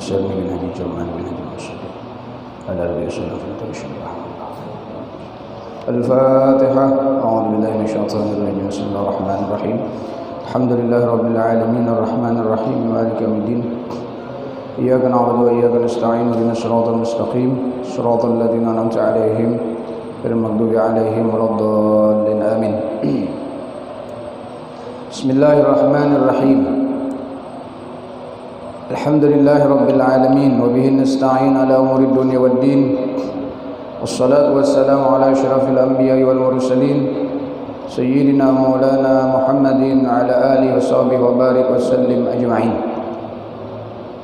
أسألني من هدي جرمان من هدي المرسلين على ربي صلى الله عليه وسلم. الفاتحة. أعوذ بالله من الشيطان الرجيم. بسم الله الرحمن الرحيم. الحمد لله رب العالمين الرحمن الرحيم مالك يوم الدين. إياك نعبد وإياك نستعين اهدنا الصراط المستقيم صراط الذين أنعمت عليهم غير المغضوب عليهم ولا الضالين آمين. بسم الله الرحمن الرحيم. الحمد لله رب العالمين وبه نستعين على أمور الدنيا والدين والصلاة والسلام على أشرف الأنبياء والمرسلين سيدنا مولانا محمد على آله وصحبه وبارك وسلم أجمعين.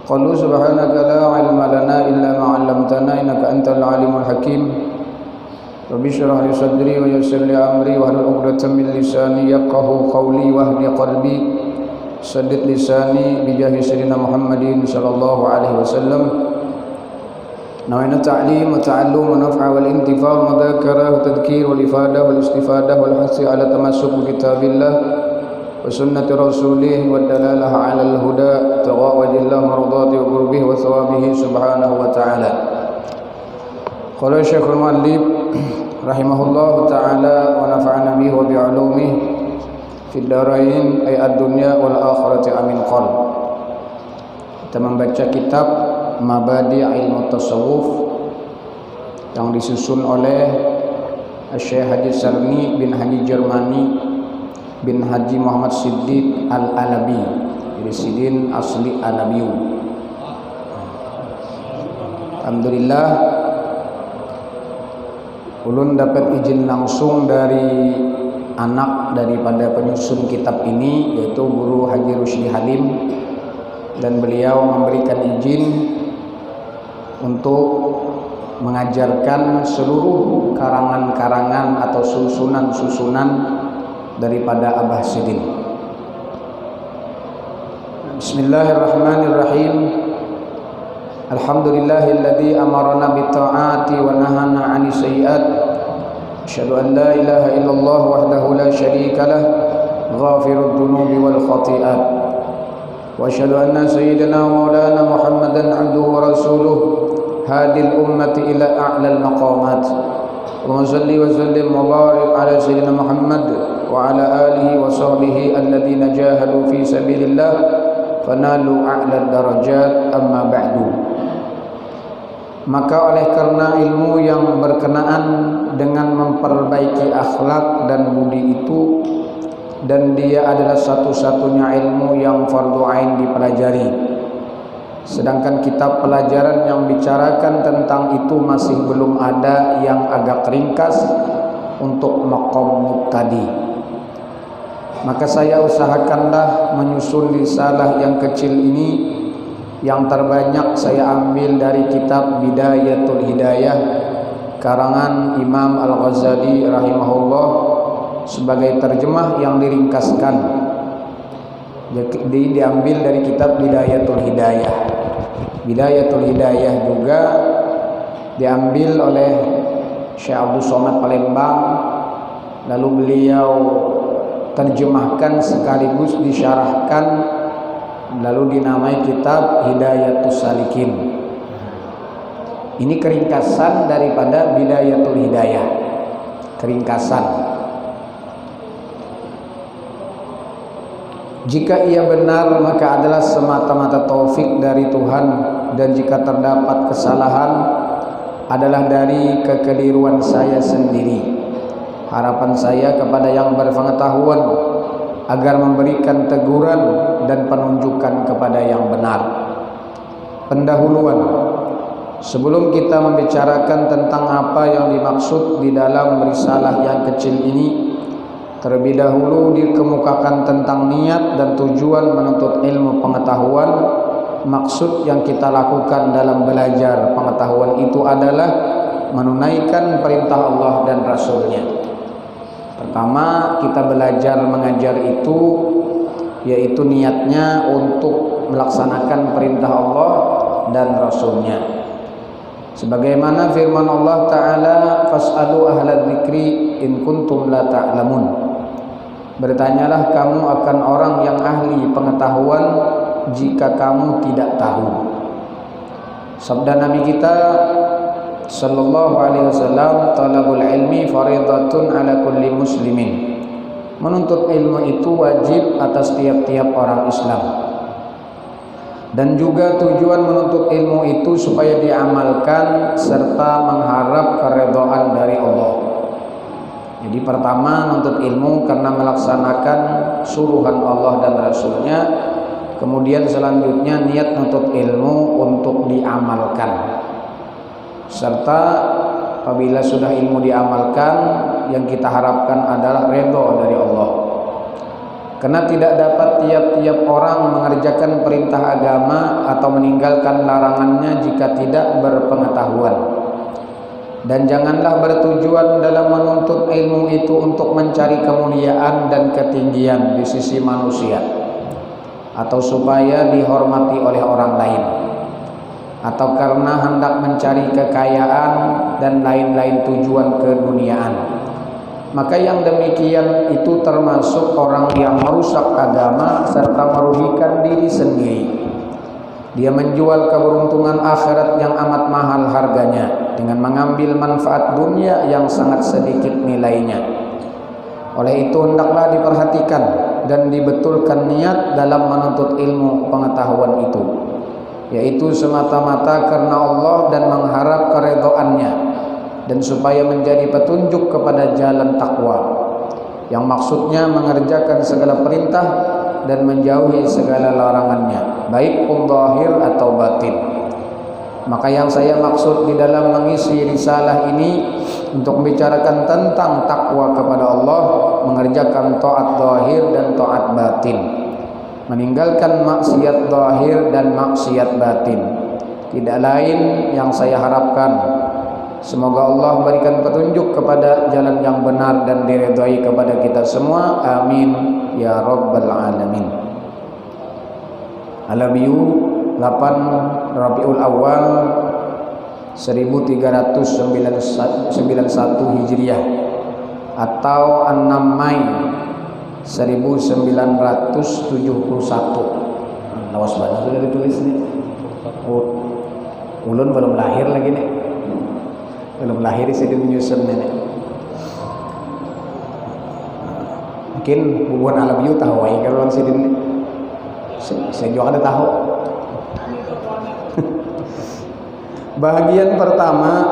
قالوا سبحانك لا علم لنا إلا ما علمتنا إنك أنت العليم الحكيم. رب اشرح لي صدري ويسر لي أمري واحلل عقدة من لساني يفقهوا قولي واهد قلبي سدد لساني بجاه سيدنا محمد صلى الله عليه وسلم. نوينا التعليم والتعلم والنفع والانتفاع والمذاكرة والتذكير والإفادة والاستفادة والحث على تمسك بكتاب الله وسنة رسوله والدلالة على الهدى ابتغاء وجه الله مرضاته وقربه وثوابه سبحانه وتعالى. قال الشيخ المؤلف رحمه الله تعالى ونفعنا به وبعلومه في الدارين أي الدنيا والآخرة amin qal. Kita membaca kitab Mabadi' Ilmu Tasawuf yang disusun oleh Syekh Haji Sarni bin Haji Jermani bin Haji Muhammad Siddiq Al-Alabi, jadi Sidin asli Alabiu. Alhamdulillah ulun dapat izin langsung dari anak daripada penyusun kitab ini, yaitu Guru Haji Rusdi Halim, dan beliau memberikan izin untuk mengajarkan seluruh karangan-karangan atau susunan-susunan daripada Abah Sidin. Bismillahirrahmanirrahim. Alhamdulillahilladzi amarna bitta'ati wa nahana 'anil sayyi'at. Asyhadu an la ilaha illallah wahdahu la syarika lah, ghafirud dunubi wal khati'at. Wa asyhadu anna sayyidina maulana Muhammadan 'abduhu wa rasuluh hadil ummati ila a'lal maqamat. Wa salli wa sallim wa barik ala sayyidina Muhammad wa ala alihi wa sahbihi alladhina jahadu fi sabilillah fanalu a'lad darajat, amma ba'du. Maka oleh karena ilmu yang berkenaan dengan memperbaiki akhlak dan budi itu, dan dia adalah satu-satunya ilmu yang fardu ain dipelajari, sedangkan kitab pelajaran yang bicarakan tentang itu masih belum ada yang agak ringkas untuk maqam mubtadi, maka saya usahakanlah menyusun risalah yang kecil ini. Yang terbanyak saya ambil dari kitab Bidayatul Hidayah karangan Imam Al-Ghazali rahimahullah sebagai terjemah yang diringkaskan. Jadi diambil dari kitab Bidayatul Hidayah. Bidayatul Hidayah juga diambil oleh Syekh Abdul Somad Palembang, lalu beliau terjemahkan sekaligus disyarahkan, lalu dinamai kitab Hidayatus Salikin. Ini keringkasan daripada Bidayatul Hidayah, keringkasan. Jika ia benar maka adalah semata-mata taufik dari Tuhan, dan jika terdapat kesalahan adalah dari kekeliruan saya sendiri. Harapan saya kepada yang berpengetahuan agar memberikan teguran dan penunjukan kepada yang benar. Pendahuluan. Sebelum kita membicarakan tentang apa yang dimaksud di dalam risalah yang kecil ini, terlebih dahulu dikemukakan tentang niat dan tujuan menuntut ilmu pengetahuan. Maksud yang kita lakukan dalam belajar pengetahuan itu adalah menunaikan perintah Allah dan Rasul-Nya. Pertama, kita belajar mengajar itu yaitu niatnya untuk melaksanakan perintah Allah dan Rasul-Nya. Sebagaimana firman Allah Ta'ala, fas'alu ahla dzikri in kuntum la ta'lamun. Bertanyalah kamu akan orang yang ahli pengetahuan jika kamu tidak tahu. Sabda Nabi kita sallallahu alaihi wasallam, talabul ilmi faridatun ala kulli muslimin. Menuntut ilmu itu wajib atas tiap-tiap orang Islam. Dan juga tujuan menuntut ilmu itu supaya diamalkan serta mengharap keridhaan dari Allah. Jadi pertama menuntut ilmu karena melaksanakan suruhan Allah dan Rasulnya. Kemudian selanjutnya niat menuntut ilmu untuk diamalkan. Serta apabila sudah ilmu diamalkan, yang kita harapkan adalah ridha dari Allah. Karena tidak dapat tiap-tiap orang mengerjakan perintah agama atau meninggalkan larangannya jika tidak berpengetahuan. Dan janganlah bertujuan dalam menuntut ilmu itu untuk mencari kemuliaan dan ketinggian di sisi manusia, atau supaya dihormati oleh orang lain, atau karena hendak mencari kekayaan dan lain-lain tujuan keduniaan. Maka yang demikian itu termasuk orang yang merusak agama serta merugikan diri sendiri. Dia menjual keberuntungan akhirat yang amat mahal harganya dengan mengambil manfaat dunia yang sangat sedikit nilainya. Oleh itu hendaklah diperhatikan dan dibetulkan niat dalam menuntut ilmu pengetahuan itu, yaitu semata-mata karena Allah dan mengharap keridhaannya, dan supaya menjadi petunjuk kepada jalan takwa, yang maksudnya mengerjakan segala perintah dan menjauhi segala larangannya, baik pun zahir atau batin. Maka yang saya maksud di dalam mengisi risalah ini untuk membicarakan tentang takwa kepada Allah, mengerjakan taat zahir dan taat batin, meninggalkan maksiat zahir dan maksiat batin. Tidak lain yang saya harapkan, semoga Allah memberikan petunjuk kepada jalan yang benar dan diridhai kepada kita semua. Amin ya rabbal alamin. Alabiyu 8 Rabiul Awal 1391 Hijriah atau 6 Mai 1971. Lawas banget sudah ditulis nih. Ulun belum lahir lagi nih. Belum lahir saya menyusun nenek. Mungkin bubuan Alabiyu tahu ya kalau orang sidin. Saya juga ada tahu. Bahagian pertama,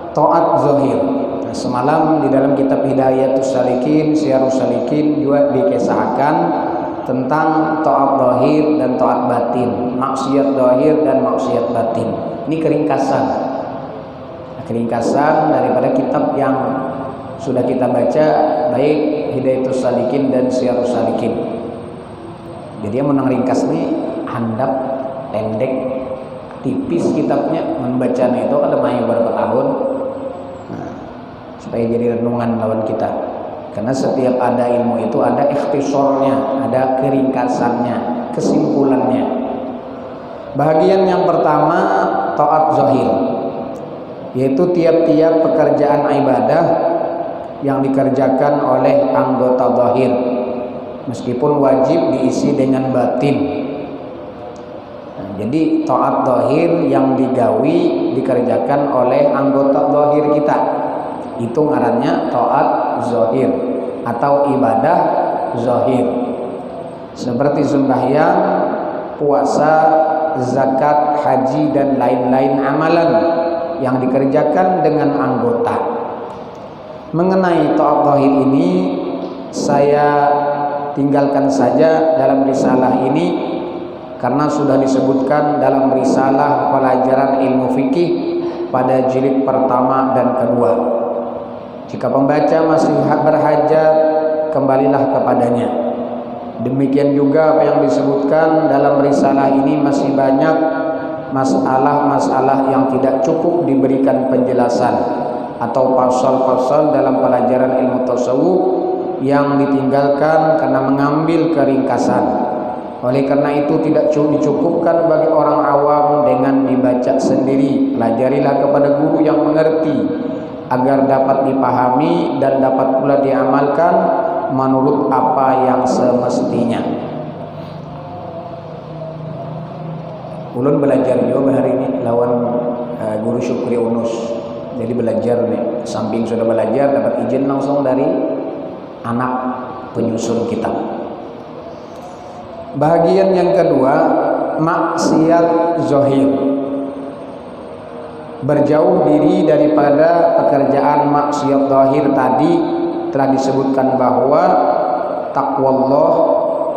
taat zahir. Nah, semalam di dalam kitab Hidayatus Salikin, Syiarus Salikin juga dikisahkan tentang taat zahir dan taat batin, maksiat zahir dan maksiat batin. Ini keringkasan. Keringkasan daripada kitab yang sudah kita baca, baik Hidayatus Salikin dan Syiarus Salikin. Jadi yang menangringkas nih handap, pendek, tipis kitabnya, membacanya itu ada mayu berapa tahun. Nah, supaya jadi renungan lawan kita. Karena setiap ada ilmu itu ada ikhtisornya, ada keringkasannya, kesimpulannya. Bahagian yang pertama taat zahir, yaitu tiap-tiap pekerjaan ibadah yang dikerjakan oleh anggota zahir, meskipun wajib diisi dengan batin. Nah, jadi taat zahir yang digawi dikerjakan oleh anggota zahir kita, itu ngarannya taat zahir atau ibadah zahir. Seperti sembahyang, puasa, zakat, haji dan lain-lain amalan yang dikerjakan dengan anggota. Mengenai taat zahir ini saya tinggalkan saja dalam risalah ini, karena sudah disebutkan dalam risalah pelajaran ilmu fikih pada jilid pertama dan kedua. Jika pembaca masih berhajat, kembalilah kepadanya. Demikian juga apa yang disebutkan dalam risalah ini, masih banyak masalah-masalah yang tidak cukup diberikan penjelasan atau pasal-pasal dalam pelajaran ilmu tasawuf yang ditinggalkan karena mengambil keringkasan. Oleh karena itu tidak dicukupkan bagi orang awam dengan dibaca sendiri. Pelajarilah kepada guru yang mengerti agar dapat dipahami dan dapat pula diamalkan menurut apa yang semestinya. Ulun belajar juga hari ini lawan guru Syukri Unus. Jadi belajar nih, samping sudah belajar dapat izin langsung dari anak penyusun kitab. Bahagian yang kedua, maksiat zahir. Berjauh diri daripada pekerjaan maksiat zahir tadi telah disebutkan bahwa taqwallah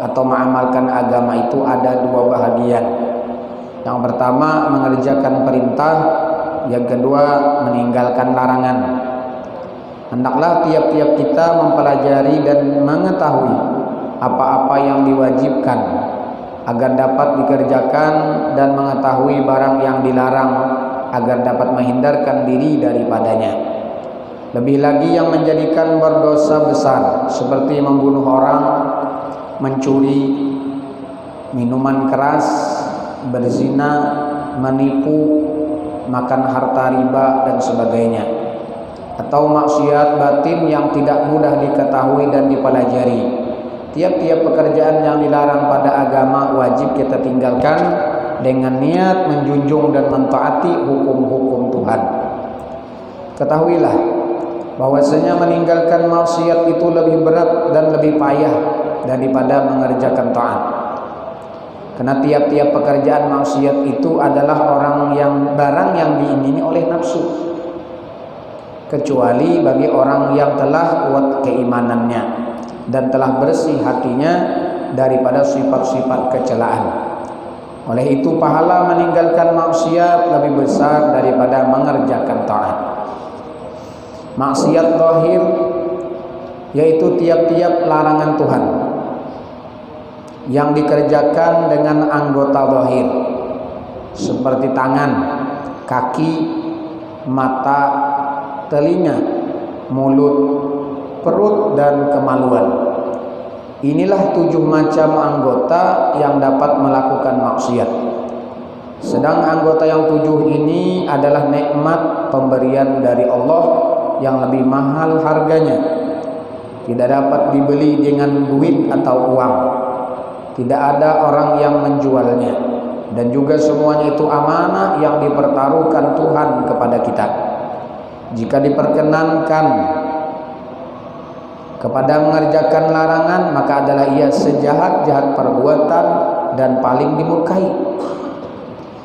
atau mengamalkan agama itu ada dua bahagian. Yang pertama mengerjakan perintah, yang kedua meninggalkan larangan. Hendaklah tiap-tiap kita mempelajari dan mengetahui apa-apa yang diwajibkan agar dapat dikerjakan dan mengetahui barang yang dilarang agar dapat menghindarkan diri daripadanya. Lebih lagi yang menjadikan berdosa besar seperti membunuh orang, mencuri, minuman keras, berzina, menipu, makan harta riba dan sebagainya, atau maksiat batin yang tidak mudah diketahui dan dipelajari. Tiap-tiap pekerjaan yang dilarang pada agama wajib kita tinggalkan dengan niat menjunjung dan mentaati hukum-hukum Tuhan. Ketahuilah bahwasanya meninggalkan maksiat itu lebih berat dan lebih payah daripada mengerjakan taat. Karena tiap-tiap pekerjaan maksiat itu adalah barang yang diingini oleh nafsu, kecuali bagi orang yang telah kuat keimanannya dan telah bersih hatinya daripada sifat-sifat kecelaan. Oleh itu pahala meninggalkan maksiat lebih besar daripada mengerjakan taat. Maksiat zahir yaitu tiap-tiap larangan Tuhan yang dikerjakan dengan anggota zahir seperti tangan, kaki, mata, telinga, mulut, perut dan kemaluan. Inilah 7 macam anggota yang dapat melakukan maksiat. Sedang anggota yang 7 ini adalah nikmat pemberian dari Allah yang lebih mahal harganya. Tidak dapat dibeli dengan duit atau uang. Tidak ada orang yang menjualnya. Dan juga semuanya itu amanah yang dipertaruhkan Tuhan kepada kita. Jika diperkenankan kepada mengerjakan larangan, maka adalah ia sejahat-jahat perbuatan dan paling dimurkai.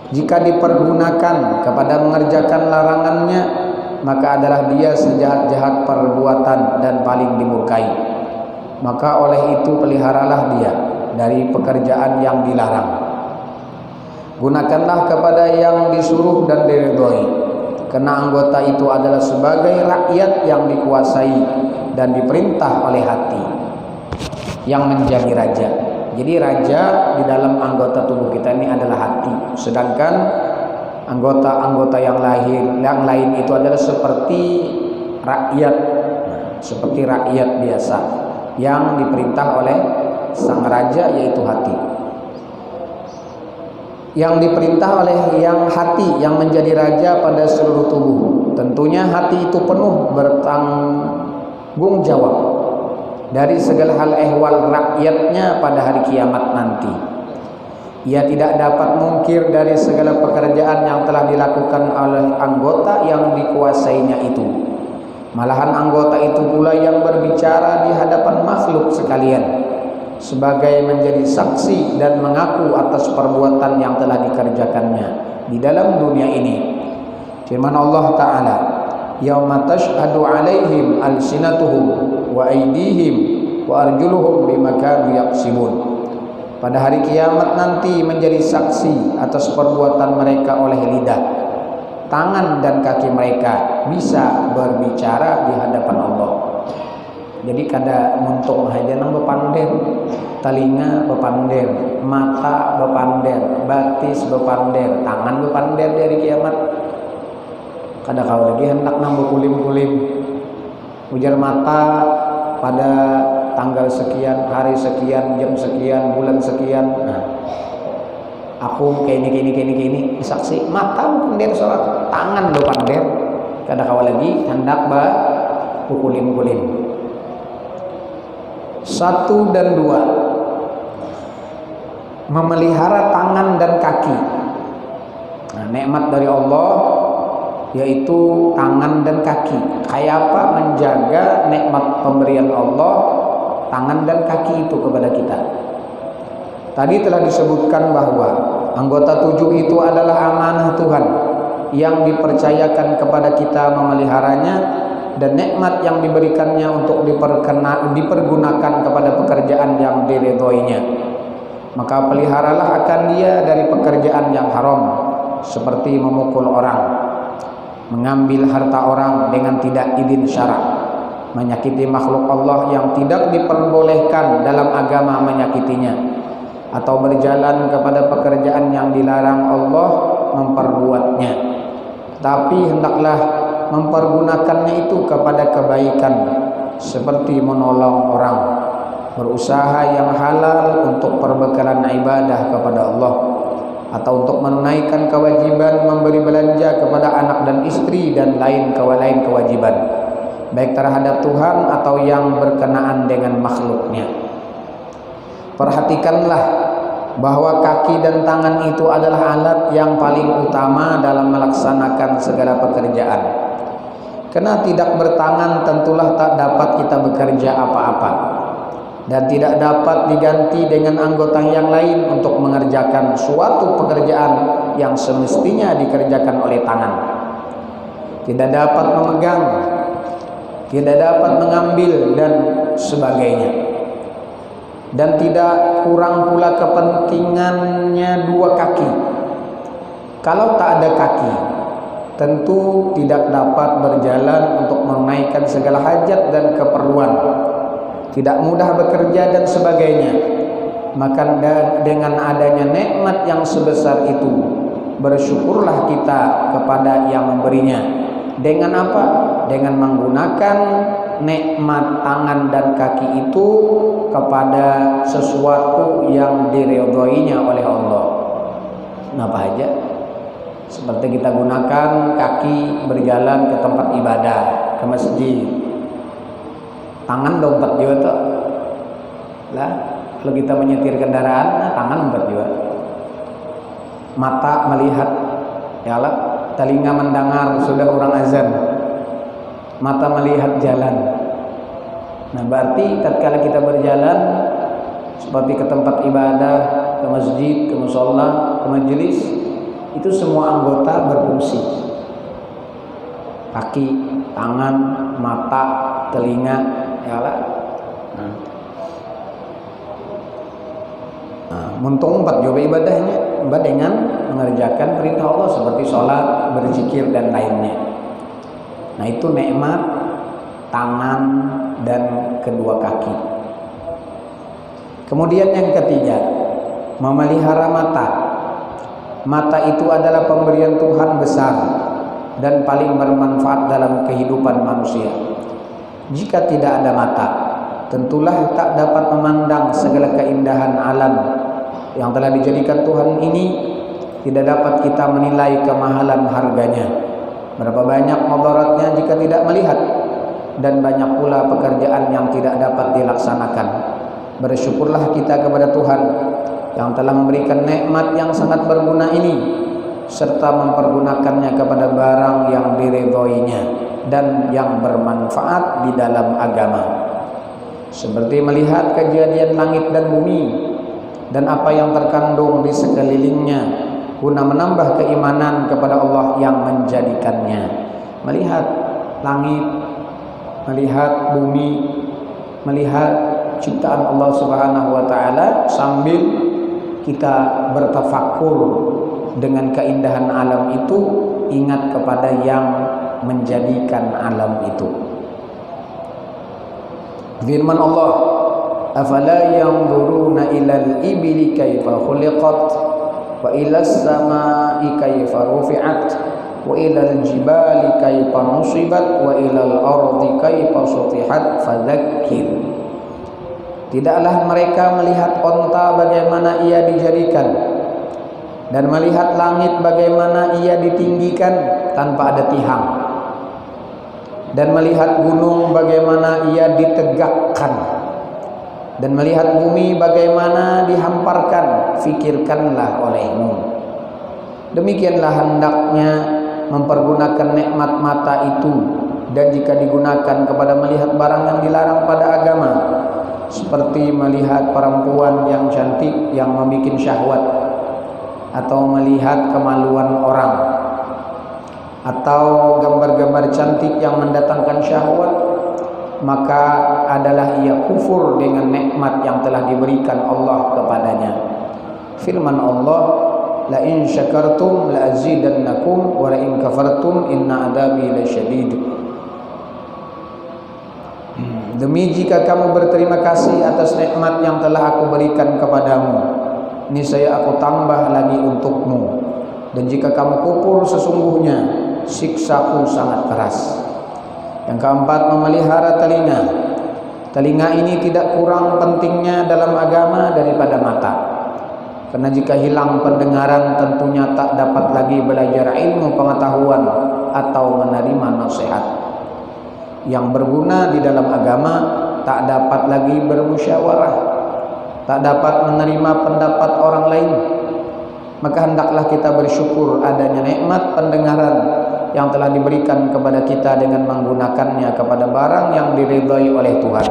Jika dipergunakan kepada mengerjakan larangannya, maka adalah dia sejahat-jahat perbuatan dan paling dimurkai. Maka oleh itu peliharalah dia dari pekerjaan yang dilarang. Gunakanlah kepada yang disuruh dan diridhoi, karena anggota itu adalah sebagai rakyat yang dikuasai dan diperintah oleh hati yang menjadi raja. Jadi raja di dalam anggota tubuh kita ini adalah hati, sedangkan anggota-anggota yang lain itu adalah seperti rakyat, seperti rakyat biasa yang diperintah oleh sang raja, yaitu hati. Yang diperintah oleh yang hati yang menjadi raja pada seluruh tubuh. Tentunya hati itu penuh bertanggung jawab dari segala hal ehwal rakyatnya pada hari kiamat nanti. Ia tidak dapat mungkir dari segala pekerjaan yang telah dilakukan oleh anggota yang dikuasainya itu. Malahan anggota itu pula yang berbicara di hadapan makhluk sekalian sebagai menjadi saksi dan mengaku atas perbuatan yang telah dikerjakannya di dalam dunia ini. Firman Allah Ta'ala, yauma tashhadu alaihim alsinatuhum wa aydihim wa arjuluhum bima kanu yaksibun. Pada hari kiamat nanti menjadi saksi atas perbuatan mereka oleh lidah, tangan dan kaki mereka bisa berbicara di hadapan Allah. Jadi kada muntung haja nang bepander, telinga bepander, mata bepander, batis bepander, tangan bepander dari kiamat. Kada kau lagi hendak nang bekulim-kulim. Ujar mata pada tanggal sekian, hari sekian, jam sekian, bulan sekian. Nah, aku kayak ini, saksi mata bepander soal, tangan bepander. Kada kau lagi hendak bekulim-kulim. 1 dan 2, memelihara tangan dan kaki nikmat dari Allah yaitu tangan dan kaki. Kayak apa menjaga nikmat pemberian Allah, tangan dan kaki itu kepada kita. Tadi telah disebutkan bahwa anggota 7 itu adalah amanah Tuhan yang dipercayakan kepada kita memeliharanya, dan nikmat yang diberikannya untuk dipergunakan kepada pekerjaan yang diridhoinya. Maka peliharalah akan dia dari pekerjaan yang haram, seperti memukul orang, mengambil harta orang dengan tidak izin syara, menyakiti makhluk Allah yang tidak diperbolehkan dalam agama menyakitinya, atau berjalan kepada pekerjaan yang dilarang Allah memperbuatnya. Tapi hendaklah mempergunakannya itu kepada kebaikan, seperti menolong orang, berusaha yang halal untuk perbekalan ibadah kepada Allah, atau untuk menunaikan kewajiban memberi belanja kepada anak dan istri dan lain kewajiban, baik terhadap Tuhan atau yang berkenaan dengan makhluknya. Perhatikanlah bahwa kaki dan tangan itu adalah alat yang paling utama dalam melaksanakan segala pekerjaan. Karena tidak bertangan tentulah tak dapat kita bekerja apa-apa, dan tidak dapat diganti dengan anggota yang lain untuk mengerjakan suatu pekerjaan yang semestinya dikerjakan oleh tangan. Tidak dapat memegang, tidak dapat mengambil dan sebagainya. Dan tidak kurang pula kepentingannya 2 kaki. Kalau tak ada kaki, tentu tidak dapat berjalan untuk menunaikan segala hajat dan keperluan, tidak mudah bekerja dan sebagainya. Maka dengan adanya nikmat yang sebesar itu, bersyukurlah kita kepada yang memberinya. Dengan apa? Dengan menggunakan nikmat tangan dan kaki itu kepada sesuatu yang diridhoinya oleh Allah. Apa aja? Seperti kita gunakan kaki berjalan ke tempat ibadah, ke masjid. Tangan dompet juga tuh. Lah, kalau kita menyetir kendaraan, tangan dompet juga. Mata melihat, ya Allah, telinga mendengar sudah orang azan. Mata melihat jalan. Nah, berarti tatkala kita berjalan seperti ke tempat ibadah, ke masjid, ke musholla, ke majelis, itu semua anggota berfungsi. Kaki, tangan, mata, telinga, ya Allah. Muntung 4 juga ibadahnya, dengan mengerjakan perintah Allah seperti sholat, berzikir dan lainnya. Nah, itu nikmat tangan dan kedua kaki. Kemudian yang ketiga, memelihara mata. Mata itu adalah pemberian Tuhan besar dan paling bermanfaat dalam kehidupan manusia. Jika tidak ada mata, tentulah tak dapat memandang segala keindahan alam yang telah dijadikan Tuhan ini. Tidak dapat kita menilai kemahalan harganya. Berapa banyak mudaratnya jika tidak melihat, dan banyak pula pekerjaan yang tidak dapat dilaksanakan. Bersyukurlah kita kepada Tuhan yang telah memberikan nikmat yang sangat berguna ini, serta mempergunakannya kepada barang yang diridhoinya dan yang bermanfaat di dalam agama, seperti melihat kejadian langit dan bumi dan apa yang terkandung di sekelilingnya, guna menambah keimanan kepada Allah yang menjadikannya. Melihat langit, melihat bumi, melihat ciptaan Allah Subhanahu wa taala, sambil kita bertafakur dengan keindahan alam itu, ingat kepada yang menjadikan alam itu. Firman Allah, afala yanzuruna ilal ibili kaifa khuliqat wa ilas samai kaifa rufi'at wa ilal jibali kaifa nusibat wa ilal ardi kaifa sutihat fadzakir. Tidaklah mereka melihat onta bagaimana ia dijadikan, dan melihat langit bagaimana ia ditinggikan tanpa ada tihang, dan melihat gunung bagaimana ia ditegakkan, dan melihat bumi bagaimana dihamparkan. Fikirkanlah olehmu. Demikianlah hendaknya mempergunakan nikmat mata itu, dan jika digunakan kepada melihat barang yang dilarang pada agama, seperti melihat perempuan yang cantik yang membuat syahwat, atau melihat kemaluan orang, atau gambar-gambar cantik yang mendatangkan syahwat, maka adalah ia kufur dengan nikmat yang telah diberikan Allah kepadanya. Firman Allah, la in syakartum la azidannakum wa la in kafartum inna adabi lasyadid. Demi jika kamu berterima kasih atas nikmat yang telah aku berikan kepadamu, niscaya aku tambah lagi untukmu, dan jika kamu kufur sesungguhnya siksaku sangat keras. Yang keempat, memelihara telinga. Telinga ini tidak kurang pentingnya dalam agama daripada mata, karena jika hilang pendengaran tentunya tak dapat lagi belajar ilmu pengetahuan atau menerima nasihat yang berguna di dalam agama, tak dapat lagi bermusyawarah, tak dapat menerima pendapat orang lain. Maka hendaklah kita bersyukur adanya nikmat pendengaran yang telah diberikan kepada kita dengan menggunakannya kepada barang yang diridhai oleh Tuhan.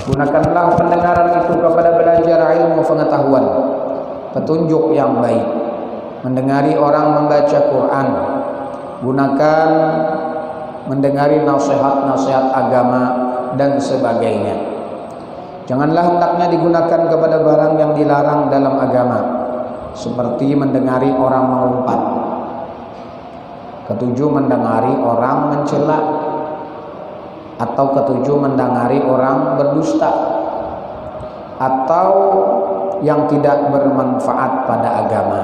Gunakanlah pendengaran itu kepada belajar ilmu pengetahuan, petunjuk yang baik, mendengari orang membaca Quran, gunakan mendengari nasihat-nasihat agama dan sebagainya. Janganlah hendaknya digunakan kepada barang yang dilarang dalam agama, seperti mendengari orang mengumpat. Ketujuh, mendengari orang mencela, atau ketujuh, mendengari orang berdusta, atau yang tidak bermanfaat pada agama.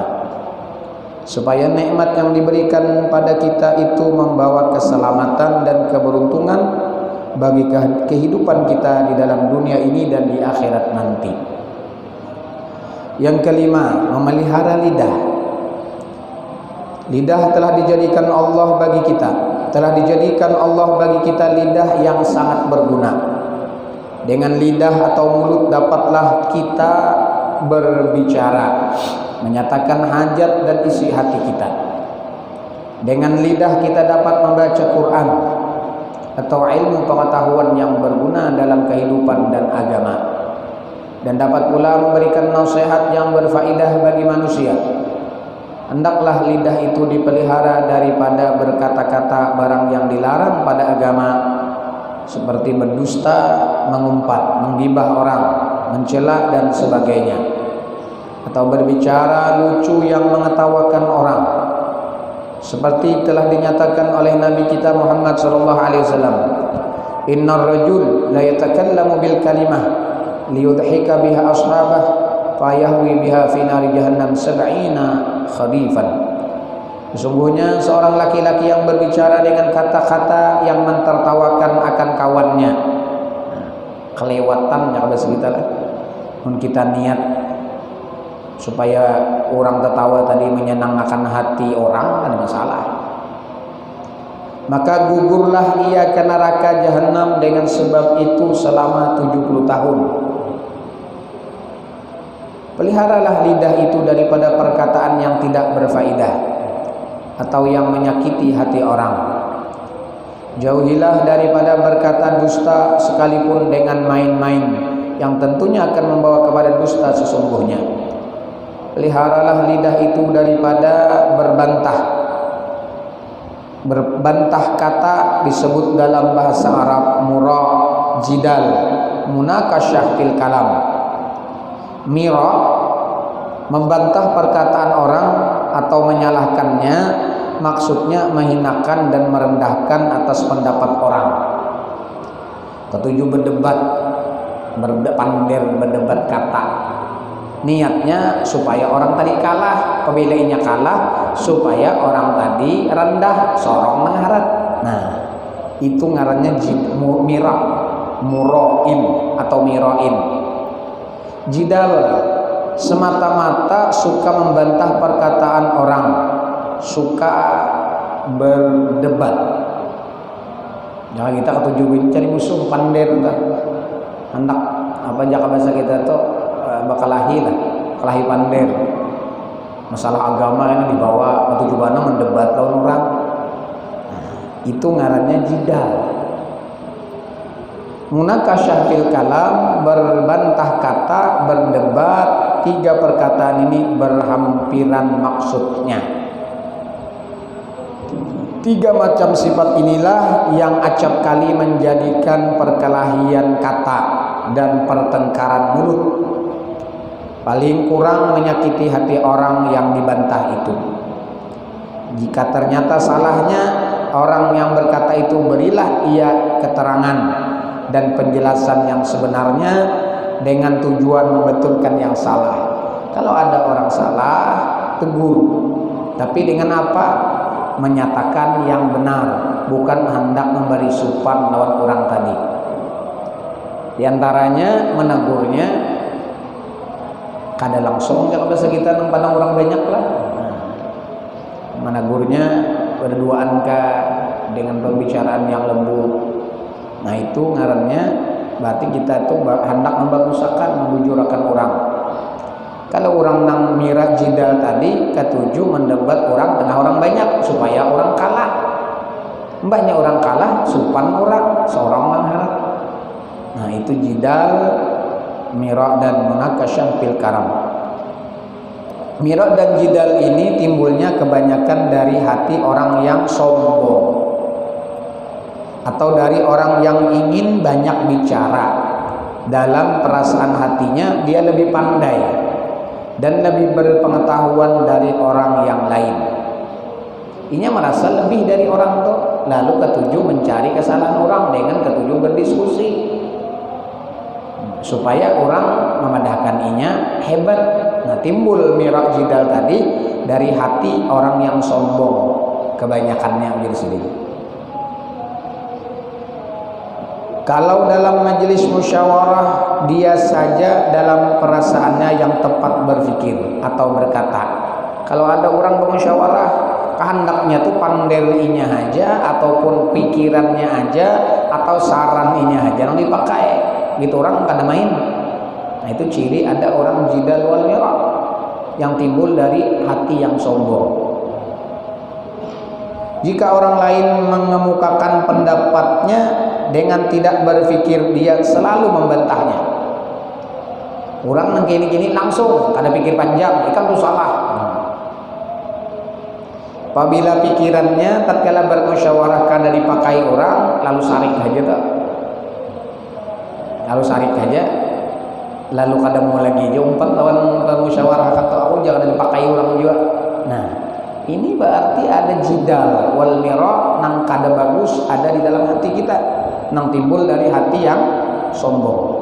Supaya nikmat yang diberikan pada kita itu membawa keselamatan dan keberuntungan bagi kehidupan kita di dalam dunia ini dan di akhirat nanti. Yang kelima, memelihara lidah. Lidah telah dijadikan Allah bagi kita, lidah yang sangat berguna. Dengan lidah atau mulut dapatlah kita berbicara, menyatakan hajat dan isi hati kita. Dengan lidah kita dapat membaca Quran atau ilmu pengetahuan yang berguna dalam kehidupan dan agama, dan dapat pula memberikan nasihat yang berfaedah bagi manusia. Hendaklah lidah itu dipelihara daripada berkata-kata barang yang dilarang pada agama, seperti berdusta, mengumpat, menggibah orang, mencela dan sebagainya, atau berbicara lucu yang mengetawakan orang, seperti telah dinyatakan oleh Nabi kita Muhammad sallallahu alaihi wasallam, innar rajul la yatakallamu bil kalimah liyudhika biha ashabah fayahwi biha fi nari jahannam sab'ina khadifan. Sesungguhnya seorang laki-laki yang berbicara dengan kata-kata yang mentertawakan akan kawannya, kelewatan ya bahasa kita lah. Kita niat supaya orang tertawa tadi menyenangkan hati orang, ada masalah, maka gugurlah ia ke neraka jahanam dengan sebab itu selama 70 tahun. Peliharalah lidah itu daripada perkataan yang tidak berfaedah atau yang menyakiti hati orang. Jauhilah daripada berkata dusta sekalipun dengan main-main, yang tentunya akan membawa kepada dusta sesungguhnya. Peliharalah lidah itu daripada berbantah kata, disebut dalam bahasa Arab mura, jidal, munakasyah fil kalam. Mira, membantah perkataan orang atau menyalahkannya, maksudnya menghinakan dan merendahkan atas pendapat orang. Ketujuh, berdebat, berdebat kata. Niatnya supaya orang tadi kalah, pembelainya kalah, supaya orang tadi rendah, sorong mengharap. Nah, itu ngarannya mira, muroin atau miroin. Jidal, semata-mata suka membantah perkataan orang, suka berdebat. Jangan kita ketujuh cari musuh, pander entah. Hendak apa jaka bahasa kita tuh bakalahi lah, kelahi pander. masalah agama ini dibawa atau jubana mendebat lawan orang. Itu ngarannya jidal. Munakasyah fil kalam, berbantah kata, berdebat. Tiga perkataan ini berhampiran maksudnya. Tiga macam sifat inilah yang acap kali menjadikan perkelahian kata dan pertengkaran mulut. Paling kurang menyakiti hati orang yang dibantah itu. Jika ternyata salahnya, orang yang berkata itu berilah ia keterangan dan penjelasan yang sebenarnya dengan tujuan membetulkan yang salah. Kalau ada orang salah, tegur. Tapi dengan apa? Menyatakan yang benar, bukan hendak memberi supan lawan orang tadi. Di antaranya menegurnya kada langsung kalau bahasa kita pandang orang banyak lah. Menegurnya berduaan dengan pembicaraan yang lembut. Nah itu ngarannya berarti kita itu hendak membagusakan, membujurakan orang. Kalau orang nang mira jidal tadi ketujuh mendebat orang tengah orang banyak supaya orang kalah. Mbahnya orang kalah, supan orang seorang mengharap. Nah itu jidal, mira dan munakasyah fil karam. Mira dan jidal ini timbulnya kebanyakan dari hati orang yang sombong atau dari orang yang ingin banyak bicara. Dalam perasaan hatinya dia lebih pandai dan lebih berpengetahuan dari orang yang lain. Ia merasa lebih dari orang itu, lalu ketujuh mencari kesalahan orang dengan ketujuh berdiskusi supaya orang memadahkan inya hebat. Nah timbul mirak jidal tadi dari hati orang yang sombong, kebanyakannya diri sendiri. Kalau dalam majelis musyawarah, dia saja dalam perasaannya yang tepat berpikir atau berkata. Kalau ada orang bermusyawarah, kehendaknya tuh pandelinya aja ataupun pikirannya aja atau sarannya aja yang dipakai. Gitu orang kada main. Nah itu ciri ada orang jidal wal mira yang timbul dari hati yang sombong. Jika orang lain mengemukakan pendapatnya dengan tidak berpikir, dia selalu membantahnya. Orang nang gini-gini langsung kada pikir panjang, ikan tuh salah. Apabila pikirannya tatkala bermusyawarah kada dipakai orang, lalu sarik aja tak. Lalu sarik aja, lalu kada mau lagi umpat lawan bermusyawarah kata aku jangan dipakai orang juga. Nah ini berarti ada jidal wal mira nang kada bagus ada di dalam hati kita, nang timbul dari hati yang sombong.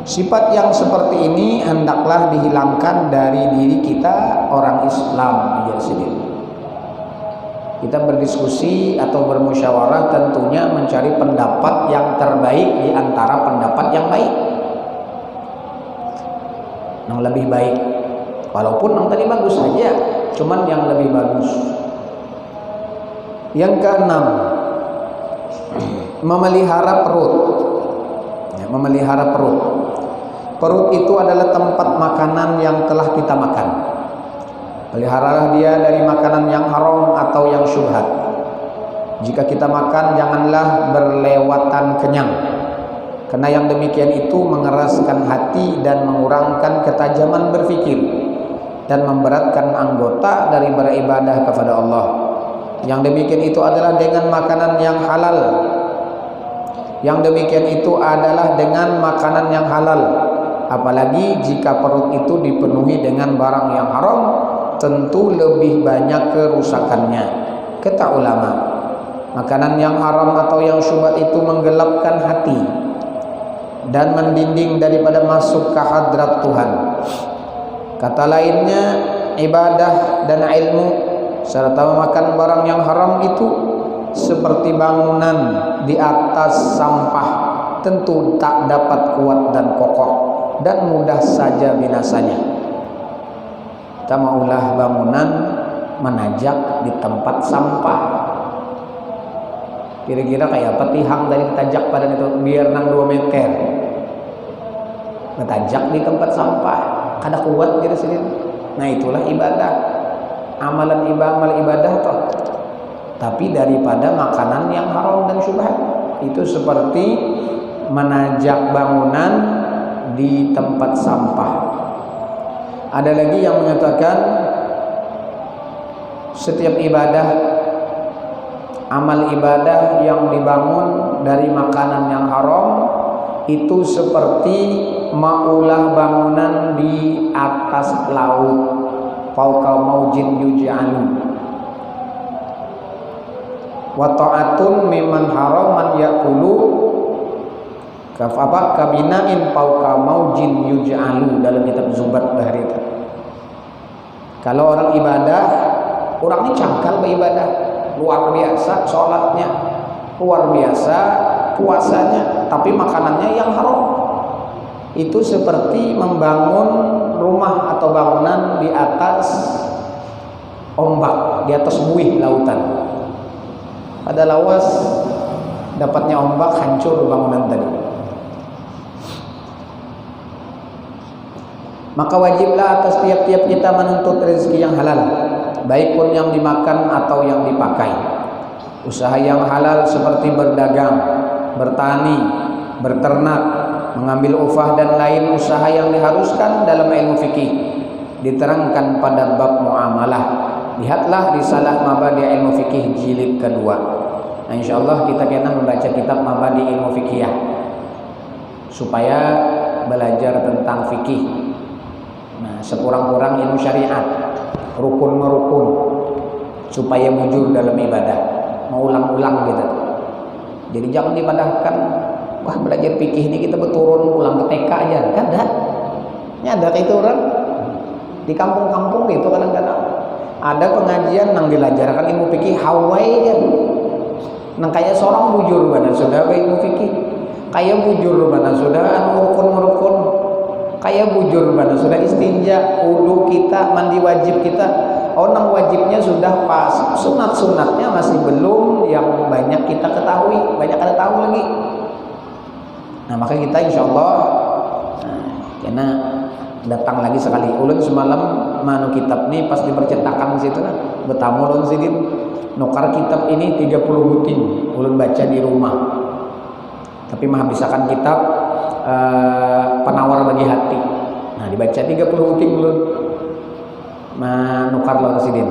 Sifat yang seperti ini hendaklah dihilangkan dari diri kita orang Islam dia sendiri. Kita berdiskusi atau bermusyawarah tentunya mencari pendapat yang terbaik di antara pendapat yang baik, yang lebih baik. Walaupun yang tadi bagus saja, cuman yang lebih bagus. Yang keenam, memelihara perut. Ya, memelihara perut. Perut itu adalah tempat makanan yang telah kita makan. Peliharalah dia dari makanan yang haram atau yang syubhat. Jika kita makan, janganlah berlewatan kenyang, karena yang demikian itu mengeraskan hati dan mengurangkan ketajaman berfikir dan memberatkan anggota dari beribadah kepada Allah. Yang demikian itu adalah dengan makanan yang halal. Yang demikian itu adalah dengan makanan yang halal. Apalagi jika perut itu dipenuhi dengan barang yang haram, tentu lebih banyak kerusakannya. Kata ulama, makanan yang haram atau yang syubhat itu menggelapkan hati dan mendinding daripada masuk ke hadrat Tuhan. Kata lainnya, ibadah dan ilmu serta memakan barang yang haram itu seperti bangunan di atas sampah, tentu tak dapat kuat dan kokoh dan mudah saja binasanya. Kita maulah bangunan menajak di tempat sampah. Kira-kira kayak apa tihang dari tajak pada itu biar nang 2 meter. Mentajak di tempat sampah, kada kuat diri sendiri. Nah itulah ibadah, amalan ibadah toh. Tapi daripada makanan yang haram dan syubhat. Itu seperti menajak bangunan di tempat sampah. Ada lagi yang menyatakan setiap ibadah, amal ibadah yang dibangun dari makanan yang haram itu seperti maulah bangunan di atas laut, fauqa maujin yuj'alu. Wa ta'atun mimman haraman yaqulu kabinain fauqa maujin yuj'alu, dalam kitab Zubat Bahri itu. Kalau orang ibadah, orang ini cangkal beribadah, luar biasa sholatnya, luar biasa puasanya, tapi makanannya yang haram. Itu seperti membangun rumah atau bangunan di atas ombak, di atas buih lautan. Pada lawas dapatnya ombak, hancur bangunan tadi. Maka wajiblah atas tiap-tiap kita menuntut rezeki yang halal, baik pun yang dimakan atau yang dipakai. Usaha yang halal seperti berdagang, bertani, berternak, mengambil upah dan lain usaha yang diharuskan dalam ilmu fikih diterangkan pada bab muamalah. Lihatlah risalah Mabadi Ilmu Fikih jilid kedua. Nah insyaallah kita kena membaca kitab Mabadi Ilmu Fikih supaya belajar tentang fikih. Nah sekurang-kurang ilmu syariat, rukun merukun, supaya mujur dalam ibadah, mau ulang-ulang gitu. Jadi jangan dipadahkan, wah belajar fikih ini kita berturun pulang ke TK aja, kan dah. Nyadar itu orang di kampung-kampung itu kadang-kadang ada pengajian nang dilajarkan ilmu fikih hawai aja. Nang kayak seorang bujur mana sudah ilmu fikih, kayak bujur mana sudah merukun-merukun, kayak bujur mana sudah istinja, wudu kita, mandi wajib kita. Oh nang wajibnya sudah pas, sunat-sunatnya masih belum yang banyak kita ketahui, banyak ada tahu lagi. Nah maka kita insyaallah karena datang lagi sekali. Ulun semalam manu kitab nih pas dipercetakan di situ kan, bertamu ulun sidin nukar kitab ini 30 butin ulun baca di rumah. Tapi menghabiskan kitab penawar bagi hati. Nah dibaca 30 butin ulun menukar ulun sidin.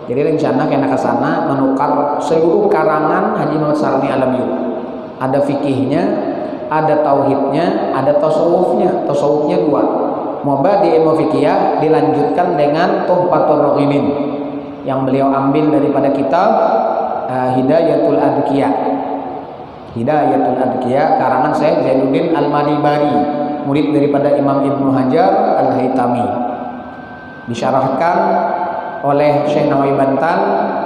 Jadi rencana kena ke sana menukar seluruh karangan Haji Muhammad Sarni Alamiyu. Ada fikihnya, ada tauhidnya, ada tasawufnya. Tasawufnya 2. Mubadi ilmu fikih dilanjutkan dengan Tuhfatur Raghibin yang beliau ambil daripada kitab Hidayatul Adqiyah. Hidayatul Adqiyah karangan Syekh Zainuddin Al-Madibari, murid daripada Imam Ibnu Hajar Al-Haytami. Disyarahkan oleh Syekh Nawawi Bantan,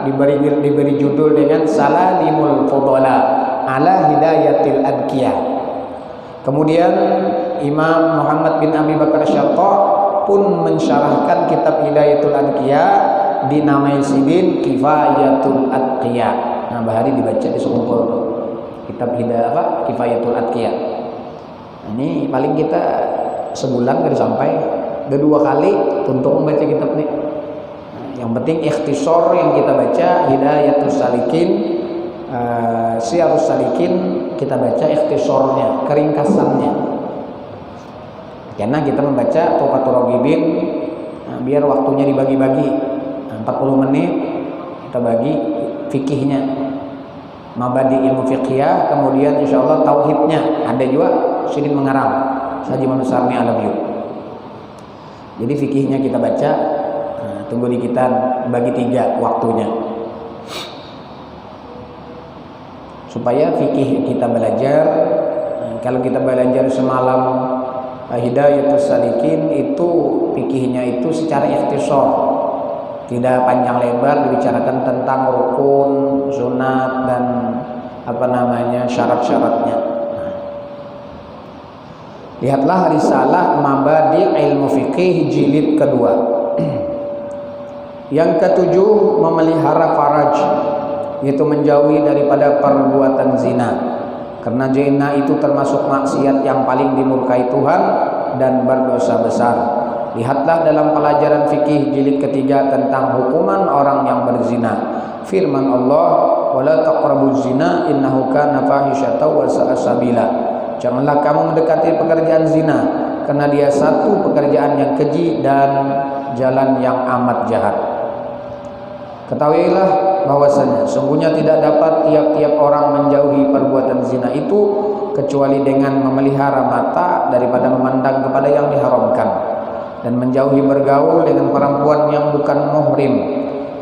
diberi judul dengan Saladimul Fudala ala Hidayatil Adqiyah. Kemudian Imam Muhammad bin Abi Bakar Syattah pun mensyarahkan kitab Hidayatul Adqiyah dinamai sidin Kifayatul Adqiyah. Nah bahari dibaca di sekumpul kitab Kifayatul Adqiyah. Ini paling kita sebulan kada sampai 2 kali untuk membaca kitab ini. Yang penting ikhtisar yang kita baca Hidayatul Salikin, Syiarus Salikin kita baca ikhtisarnya, keringkasannya. Karena kita membaca Tuhfatur Raghibin, biar waktunya dibagi-bagi 40 menit kita bagi fikihnya, Mabadi ilmu fiqhiyah, kemudian insyaallah tauhidnya ada juga sidin mengarang Haji Muhammad Sarni Alamiyu. Jadi fikihnya kita baca, tunggu di kita bagi 3 waktunya supaya fikih kita belajar. Kalau kita belajar semalam Hidayatul Salikin itu fikihnya itu secara ikhtisar, tidak panjang lebar, dibicarakan tentang rukun, sunat dan syarat-syaratnya. Lihatlah risalah Mabadi Ilmu Fikih jilid kedua. Yang ketujuh, memelihara faraj, yaitu menjauhi daripada perbuatan zina. Karena zina itu termasuk maksiat yang paling dimurkai Tuhan dan berdosa besar. Lihatlah dalam pelajaran fikih jilid ketiga tentang hukuman orang yang berzina. Firman Allah, "Wala taqrabuz zina innahu kana fahisyatan wa sa'a sabila." Janganlah kamu mendekati pekerjaan zina, karena dia satu pekerjaan yang keji dan jalan yang amat jahat. Ketahuilah bahwasanya sungguhnya tidak dapat tiap-tiap orang menjauhi perbuatan zina itu kecuali dengan memelihara mata daripada memandang kepada yang diharamkan, dan menjauhi bergaul dengan perempuan yang bukan muhrim,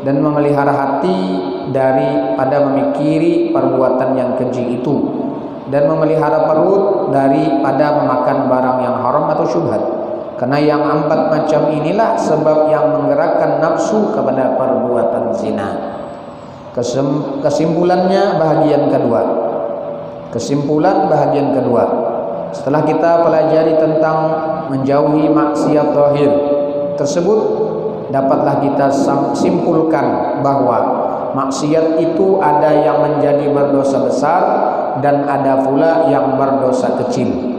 dan memelihara hati daripada memikiri perbuatan yang keji itu, dan memelihara perut daripada memakan barang yang haram atau syubhat. Karena yang 4 macam inilah sebab yang menggerakkan nafsu kepada perbuatan zina. Kesimpulannya bahagian kedua. Kesimpulan bahagian kedua. Setelah kita pelajari tentang menjauhi maksiat zahir tersebut, dapatlah kita simpulkan bahwa maksiat itu ada yang menjadi berdosa besar dan ada pula yang berdosa kecil.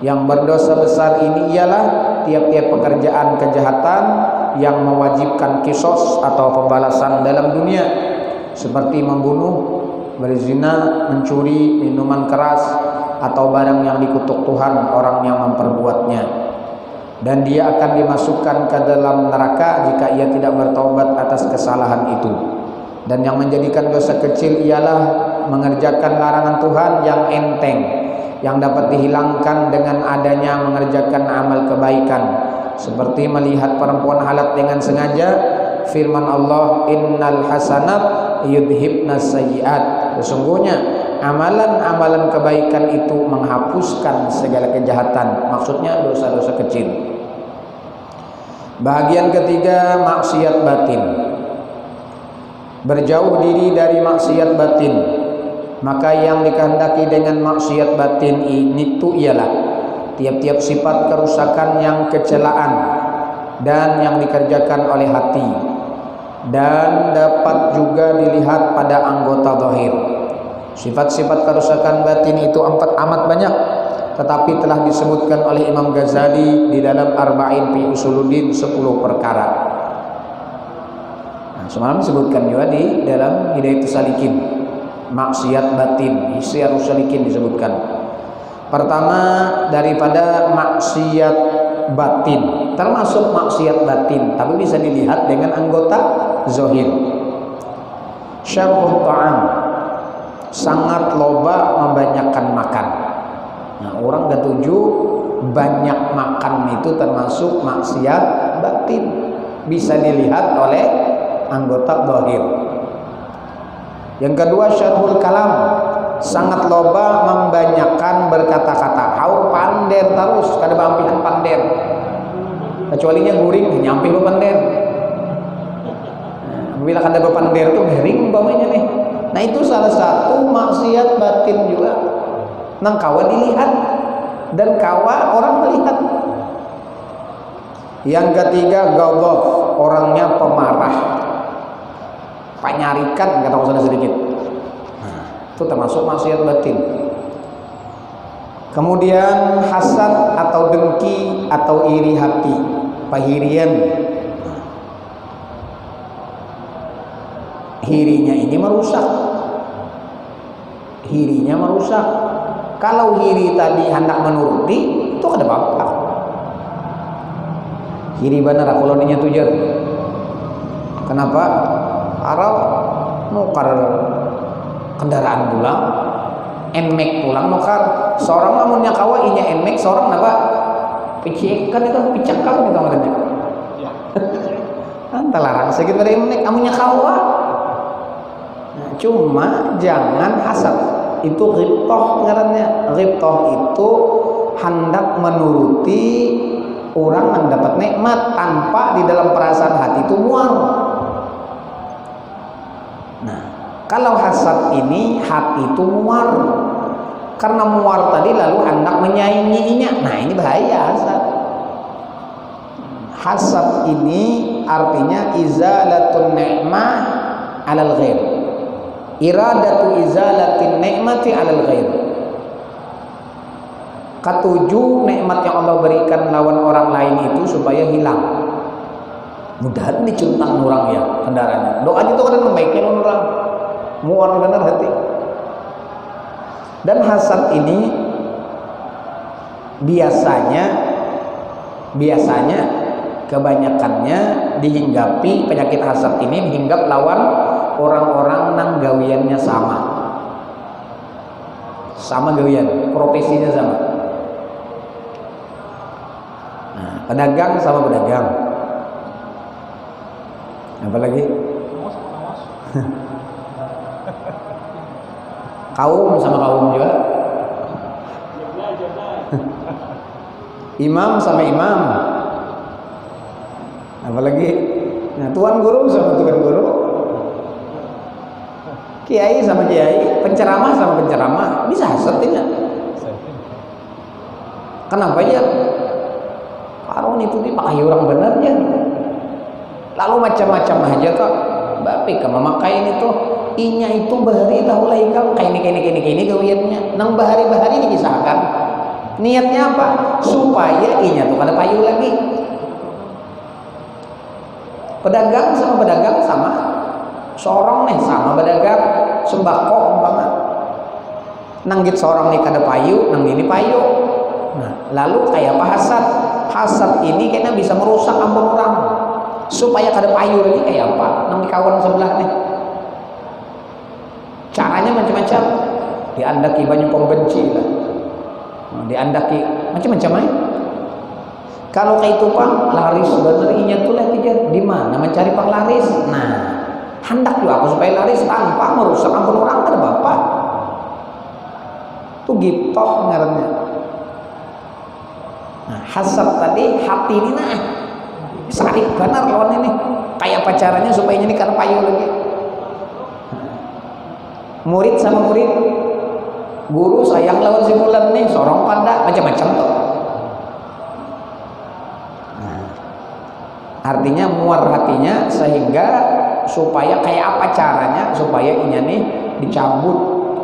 Yang berdosa besar ini ialah tiap-tiap pekerjaan kejahatan yang mewajibkan kisos atau pembalasan dalam dunia, seperti membunuh, berzina, mencuri, minuman keras, atau barang yang dikutuk Tuhan orang yang memperbuatnya. Dan dia akan dimasukkan ke dalam neraka jika ia tidak bertaubat atas kesalahan itu. Dan yang menjadikan dosa kecil ialah mengerjakan larangan Tuhan yang enteng, yang dapat dihilangkan dengan adanya mengerjakan amal kebaikan, seperti melihat perempuan halat dengan sengaja. Firman Allah, "Innal hasanat yudhibnas sayyiat." Sesungguhnya amalan-amalan kebaikan itu menghapuskan segala kejahatan, maksudnya dosa-dosa kecil. Bahagian ketiga, maksiat batin. Berjauh diri dari maksiat batin. Maka yang dikehendaki dengan maksiat batin ini itu ialah tiap-tiap sifat kerusakan yang kecelaan dan yang dikerjakan oleh hati, dan dapat juga dilihat pada anggota zahir. Sifat-sifat kerusakan batin itu amat banyak, tetapi telah disebutkan oleh Imam Ghazali di dalam Arba'in fi Usuluddin 10 perkara. Nah, semalam disebutkan juga di dalam Hidayatus Salikin. Maksiat batin, Isyarus Salikin disebutkan. Pertama, daripada maksiat batin, termasuk maksiat batin, tapi bisa dilihat dengan anggota zahir. Syarhut ta'am, sangat loba membanyakkan makan. Nah, orang ketujuh, banyak makan itu termasuk maksiat batin, bisa dilihat oleh anggota zahir. Yang kedua, syarhul kalam, sangat loba membanyakkan berkata-kata. Haur pander terus, kada bampihan pander. Kecualinya guring, nyampe pander. Bila kada pander itu bering umpamanya nih. Nah, itu salah satu maksiat batin juga. Nang kawa dilihat dan kawa orang melihat. Yang ketiga, ghadab, orangnya pemarah. Panyarikan, kata usah sedikit. Itu termasuk maksiat batin. Kemudian hasad atau dengki atau iri hati, pahirian. Hirinya ini merusak. Hirinya merusak. Kalau hiri tadi hendak menuruti, itu ada apa-apa. Hiri benar kalau dinya tujar. Kenapa? Arau nukar kendaraan pulang, enmek pulang nukar. Seorang namunnya kawa inya enmek, seorang apa? Picikan itu, picakan itu maksudnya. Anta larang sakit pada enmek, amunya kawa. Nah, cuma jangan hasad. Itu ghibtah ngarannya. Ghibtah itu hendak menuruti orang yang dapat nikmat tanpa di dalam perasaan hati itu mual. Nah, kalau hasad ini hati itu muar, karena muar tadi lalu hendak menyainginya. Nah, ini bahaya hasad. Hasad ini artinya izalatun ni'mah 'alal ghair. Iradatu izalatin ni'mati 'alal ghair. Ketujuh, nikmat yang Allah berikan lawan orang lain itu supaya hilang. Mudahan dicuntang orang ya kendaraannya. Doa itu kan membaiknya orang. Muar benar hati. Dan hasad ini biasanya kebanyakannya dihinggapi, penyakit hasad ini dihinggap lawan orang-orang nang gawiannya sama gawian, profesinya sama. Nah, pedagang sama pedagang, apa lagi? Kaum sama kaum juga. Imam sama imam. Apalagi nah, tuan guru sama tuan guru. Kiai sama kiai, penceramah sama penceramah. Bisa hasad tidak? Kenapa ya? Karun itu dipakai orang benar ya. Lalu macam-macam aja kok. Bapak kamu memakai itu inya itu bahari tahu lah ikal kayak ini gawiannya. Nang bahari dikisahkan. Niatnya apa? Supaya inya tuh kada payu lagi. Pedagang sama pedagang sama. Seorang nih sama pedagang sembako umpama. Nanggit seorang nih kada payu, nang ini payu. Nah, lalu kayak apa hasad? Hasad ini kayaknya bisa merusak ampun orang. Supaya kada payu lagi kayak apa? Nang di kawan sebelah nih. Caranya macam-macam. Diandaki banyak pembenci lah. Diandaki macam-macam aja. Kalau kayak itu pang laris benernya tuh lah tidak di mana mencari pang laris. Nah, hendak juga aku supaya laris tanpa merusak ampun orang kada bapak. Tuh giptoh ngarannya. Nah, hasad tadi hati ini nah sarik benar lawan ini. Kayak pacarannya supaya ini kada payu lagi. Murid sama murid, guru sayang lawan si bulan nih, sorong pada macam-macam tuh. Nah, artinya muar hatinya sehingga supaya kayak apa caranya supaya inya nih dicabut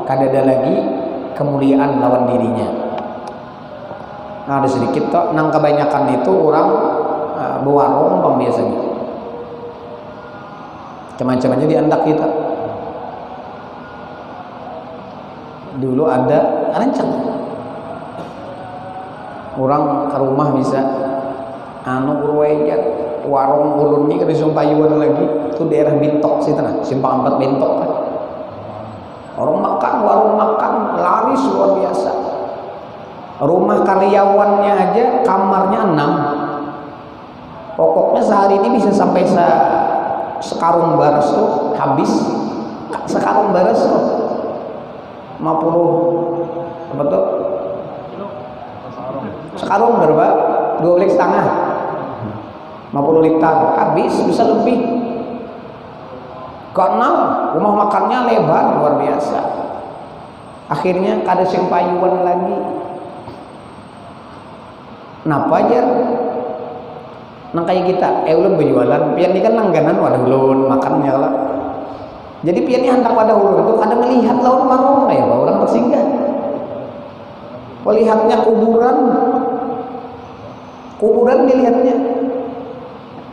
kada ada lagi kemuliaan lawan dirinya. Nah, ada sedikit toh nang kebanyakan itu orang berwarung bang biasanya. Macam-macamnya diandak kita. Dulu ada rancang orang ke rumah bisa urwejan warung ulun ini kada sumpayuan lagi itu daerah Bintok situ nah simpang 4 Bintok kan. Orang makan warung makan laris luar biasa. Rumah karyawannya aja kamarnya 6. Pokoknya sehari ini bisa sampai sekarung baras tuh habis. Sekarung baras tuh 50 apa tuh? Sekarung berapa? 2,5 liter 50 liter habis bisa lebih. Karena rumah makannya lebar luar biasa. Akhirnya kada sing payuan lagi. Napa aja? Nang kayak kita, ulun berjualan, pian ini kan langganan wadah ulun makannya lah. Jadi pian ini hendak pada ulun itu kada melihat lawan warung kayak orang tersinggah. Melihatnya kuburan dilihatnya.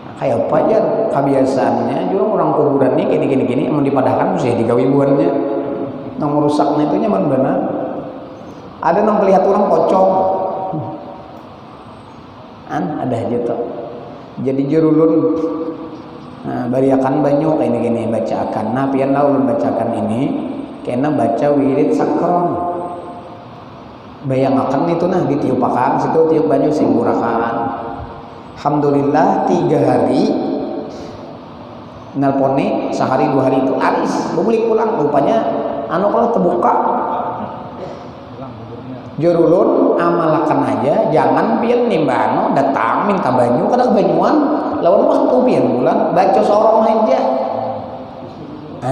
Nah, kayak apa aja kebiasaannya juga orang kuburan ini gini mau dipadahkan mesti digawi buannya. Nang merusaknya itu nyaman benar. Ada nang melihat orang pocong. Ada aja tuh. Jadi jurulun bariakan banyak kayak gini bacakan. Nah pian lah ulun bacakan ini kena baca wirid sakron. Bayangakan itu nah ditiupakan situ tiup banyak simburakan. Alhamdulillah 3 hari nelpone sehari 2 hari itu laris balik pulang rupanya kalau terbuka jurulun amalakan aja jangan pian nimbano datang minta banyu kadang banyuan lawan waktu pian bulan baca sorong aja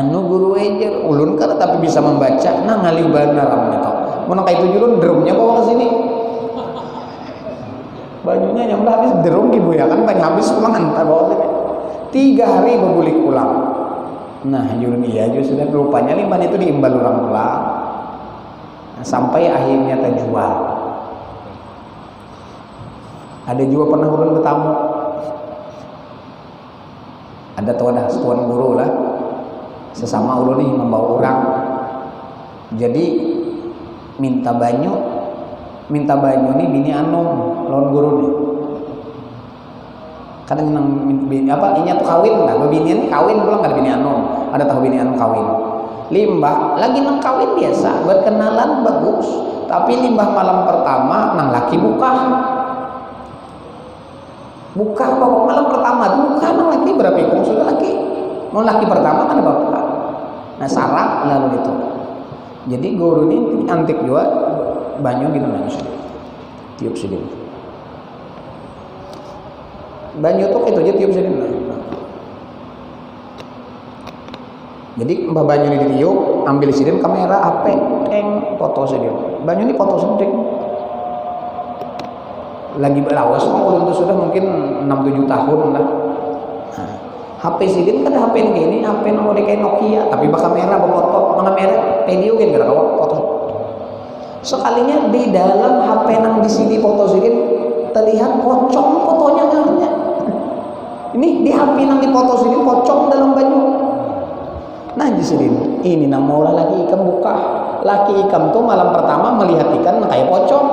guru aja ulun kada tapi bisa membaca nah ngalih benar gitu mun kayak itu jurun drumnya bawa ke sini bajunya nyamlah habis drum ibu ya kan banyak habis pulang hantar bawa sini 3 hari bebulik pulang. Nah jurun iya juga sudah rupanya limbah itu diimbal orang pulang. Nah, sampai akhirnya terjual Ada juga pernah ulun bertamu. Ada tuan guru lah, sesama ulun nih membawa orang. Jadi minta banyu nih bini anom lawan guru nih. Kadang inya tuh kawin, nah binian kawin pulang kada bini anom. Ada tahu bini anom kawin. Limbah lagi nang kawin biasa, berkenalan bagus. Tapi limbah malam pertama nang laki buka pokok malam pertama tuh buka nang laki berapa ikung sudah laki. Mau laki pertama kan bapak. Nah sarak lalu gitu. Jadi guru ini antik juga banyu gitu nangis. Tiup sedih. Banyu tuh itu aja tiup sedih. Jadi mbah banyu ini ditiup, ambil sidin kamera HP, foto sidin. Banyu ini foto sidin. Lagi belawas, ulun itu sudah mungkin 6-7 tahun lah. Nah, HP sidin kan HP ini HP nomor kayak Nokia, tapi bakal kamera foto, mana merek video kan gara foto. Sekalinya di dalam HP nang di sini foto sidin terlihat pocong fotonya ngarnya. Ini di HP nang di foto sidin pocong dalam banyu. Nah di sini ini nang mau lagi ikan buka. Laki ikan tuh malam pertama melihat ikan kayak pocong.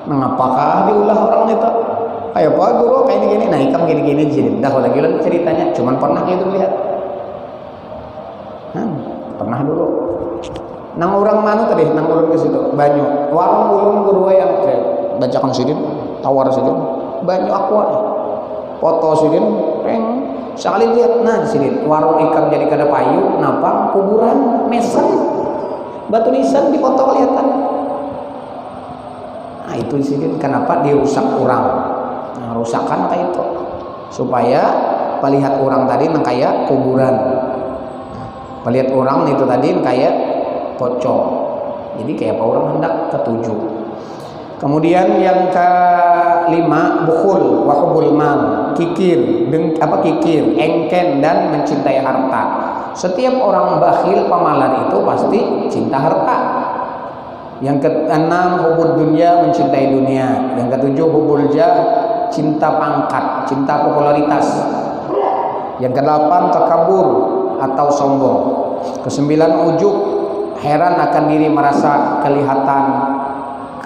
Mengapakah diulah orang itu? Kayak apa guru kayak gini. Nah ikan gini-gini di sini. Dah lagi lan ceritanya. Cuman pernah itu lihat. Pernah dulu. Nang orang mana tadi? Nang ulun ke situ. Banyu. Warung ulun guru yang bacakan sidin, tawar sidin. Banyu aqua. Foto sidin, sekali lihat, nah di sini warung ikan jadi kada payu, napa kuburan mesan, batu nisan di foto kelihatan. Nah itu di sini kenapa dirusak orang, nah, rusakan kayak itu, supaya melihat orang tadi nang kayak kuburan, melihat orang itu tadi kayak pocong, jadi kayak apa orang hendak ketujuh. Kemudian yang kelima bukhul wa hubbul mal, kikir, engken dan mencintai harta. Setiap orang bakhil pemalas itu pasti cinta harta. Yang keenam hubbud dunya, mencintai dunia. Yang ketujuh hubbul jah, cinta pangkat, cinta popularitas. Yang kedelapan takabur atau sombong. Kesembilan ujub, heran akan diri, merasa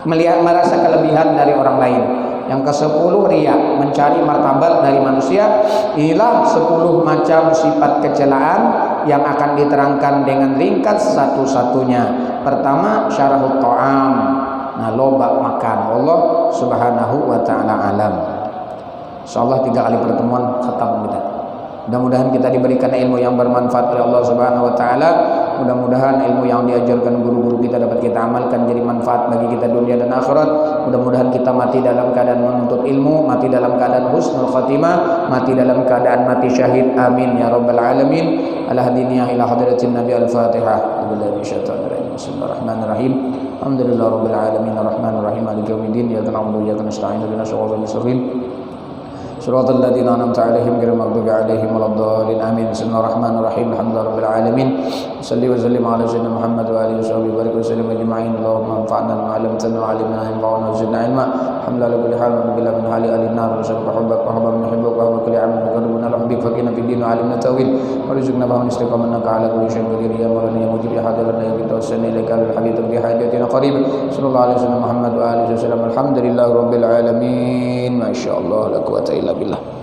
merasa kelebihan dari orang lain. Yang ke-10 riya, mencari martabat dari manusia. Inilah 10 macam sifat kecelaan yang akan diterangkan dengan ringkas satu-satunya. Pertama, syarahut ta'am, nah loba makan. Allah subhanahu wa ta'ala alam. Insyaallah 3 kali pertemuan khatam kita. Mudah-mudahan kita diberikan ilmu yang bermanfaat oleh Allah Subhanahu wa taala. Mudah-mudahan ilmu yang diajarkan guru-guru kita dapat kita amalkan jadi manfaat bagi kita dunia dan akhirat. Mudah-mudahan kita mati dalam keadaan menuntut ilmu, mati dalam keadaan husnul khatimah, mati dalam keadaan mati syahid. Amin ya rabbal alamin. Ala hadiniya ila hadratin Nabi al-Fatihah. Bismillahirrahmanirrahim. Alhamdulillahirabbil alamin arrahmanir rahim maliki yaumiddin. Iyyaka na'budu wa iyyaka nasta'in ihdinas siratal mustaqim. Suratul ladzina an'amta 'alaihim ghairil maghdubi 'alaihim waladdallin. Amin. Bismillahirrahmanirrahim. Alhamdulillahirabbil alamin. Shalli wa sallim ala sayyidina Muhammad wa alihi washabihi wa barik wa sallim ajma'in. Allahumma anfa'na bima 'allamtana wa 'allimna yanfa'una wa zidna 'ilma. Alhamdulillah kulli hal wa billahi min hali al-nar wa sallallahu hubbaka wa hubban nuhibbuk wa hubba kulli 'amin qadruna la hubbik fakina fid din wa 'alimna tawil wa rizqna fahmin istiqamanaka 'ala kulli shay'in qadir ya maulana ya mujib ya hadirana ya bitawassalna ilaika al-habib bi hajatina qarib. Sallallahu alaihi wasallam Muhammad wa alihi wasallam. Alhamdulillahirabbil alamin. Masyaallah la quwwata illa billah.